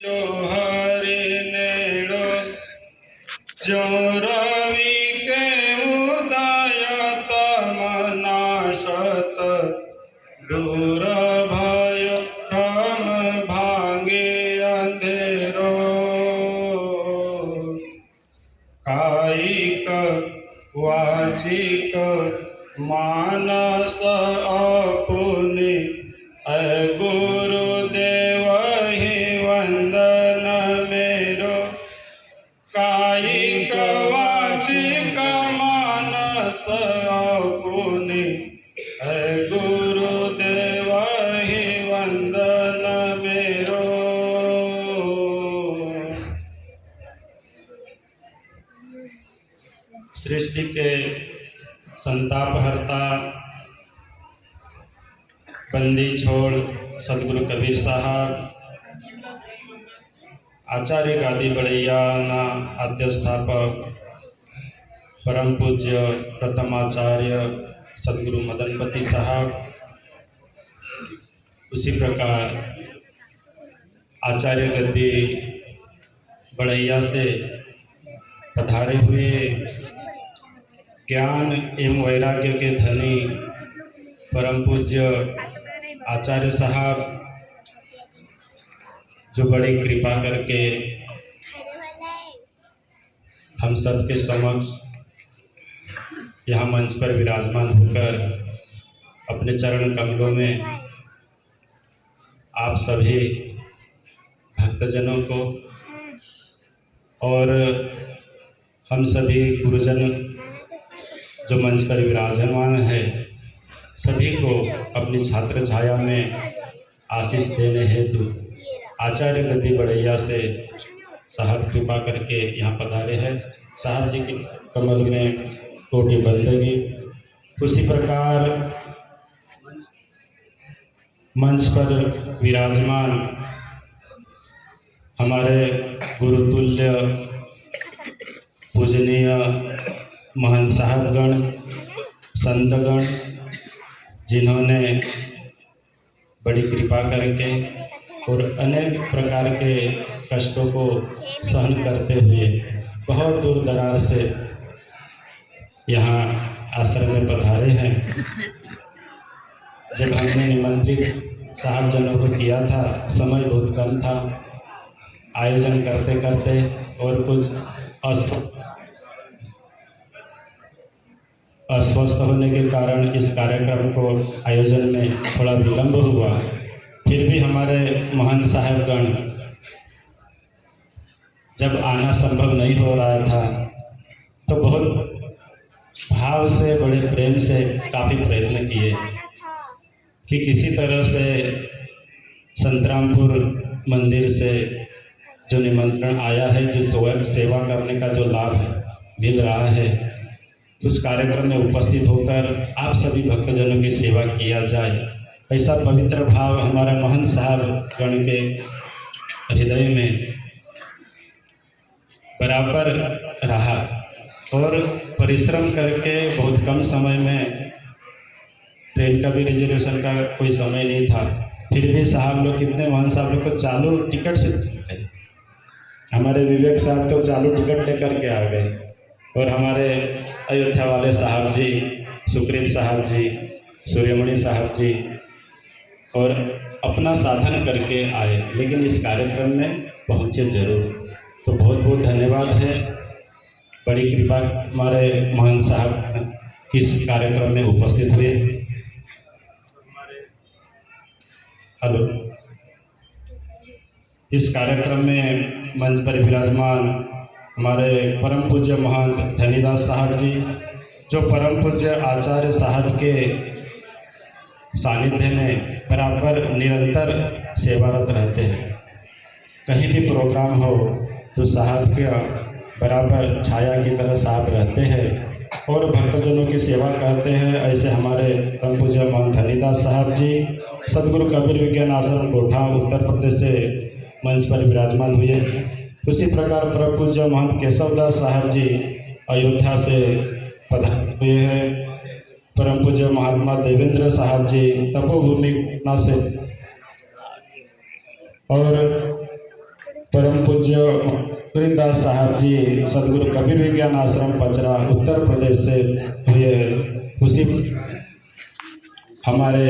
जो हरि नेड़ो जो रवि के उदय तमनाशत दूर भय भ्रम भांगे अंधेरो कायिक वाचिक मानस अपुनि गुरुदेव ही वंदन मेरो कायिक वाचिक मानस अपुनि गुरुदेव ही वंदन मेरो। सृष्टि के संतापहर्ता बंदी छोड़ सदगुरु कबीर साहब आचार्य गादी बड़ैया ना आद्य स्थापक परम पूज्य प्रथमाचार्य सदगुरु मदनपति साहब, उसी प्रकार आचार्य गद्दी बड़ैया से पधारे हुए ज्ञान एवं वैराग्य के धनी परम पूज्य आचार्य साहब, जो बड़ी कृपा करके हम सबके समक्ष यहाँ मंच पर विराजमान होकर अपने चरण कमलों में आप सभी भक्तजनों को और हम सभी गुरुजन जो मंच पर विराजमान है सभी को अपनी छात्र छाया में आशीष देने हेतु आचार्य गद्दी बड़ैया से साहब कृपा करके यहाँ पधारे हैं। साहब जी के कमल में कोटि बंदगी। उसी प्रकार मंच पर विराजमान हमारे गुरुतुल्य पूजनीय महंत साहबगण संतगण, जिन्होंने बड़ी कृपा करके और अनेक प्रकार के कष्टों को सहन करते हुए बहुत दूर दराज से यहाँ आश्रम में पधारे हैं। जब हमने निमंत्रित साहब जनों को किया था, समय बहुत कम था, आयोजन करते करते और कुछ अस्वस्थ होने के कारण इस कार्यक्रम को आयोजन में थोड़ा विलंब हुआ। फिर भी हमारे महान साहबगण जब आना संभव नहीं हो रहा था तो बहुत भाव से, बड़े प्रेम से काफ़ी प्रयत्न किए कि किसी तरह से संतरामपुर मंदिर से जो निमंत्रण आया है, जो सेवा करने का जो लाभ मिल रहा है, उस कार्यक्रम में उपस्थित होकर आप सभी भक्तजनों की सेवा किया जाए, ऐसा पवित्र भाव हमारा महंत साहब गण के हृदय में बराबर रहा और परिश्रम करके बहुत कम समय में ट्रेन का भी रिजर्वेशन का कोई समय नहीं था, फिर भी साहब लोग कितने महंत साहब लोग को चालू टिकट से गए। हमारे विवेक साहब तो चालू टिकट लेकर के आ गए और हमारे अयोध्या वाले साहब जी, सुकृत साहब जी, सूर्यमणि साहब जी और अपना साधन करके आए, लेकिन इस कार्यक्रम में पहुँचे जरूर। तो बहुत बहुत धन्यवाद है, बड़ी कृपा हमारे महंत साहब इस कार्यक्रम में उपस्थित हुए। हेलो, इस कार्यक्रम में मंच पर विराजमान हमारे परम पूज्य महंत धनीदास साहब जी, जो परम पूज्य आचार्य साहब के सानिध्य में बराबर निरंतर सेवारत रहते हैं। कहीं भी प्रोग्राम हो तो साहब के बराबर छाया की तरह साहब रहते हैं और भक्तजनों की सेवा करते हैं। ऐसे हमारे परम पूज्य महंत धनीदास साहब जी सदगुरु कबीर विज्ञान आश्रम कोठा उत्तर प्रदेश से मंच पर विराजमान हुए। उसी प्रकार परम पूज्य महंत केशवदास साहब जी अयोध्या से पधारे हुए हैं। परम पूज्य महात्मा देवेंद्र साहब जी तपोभूमि से और परम पूज्य कबीरदास साहब जी सदगुरु कबीर विज्ञान आश्रम पचरा उत्तर प्रदेश से हुए उसी हमारे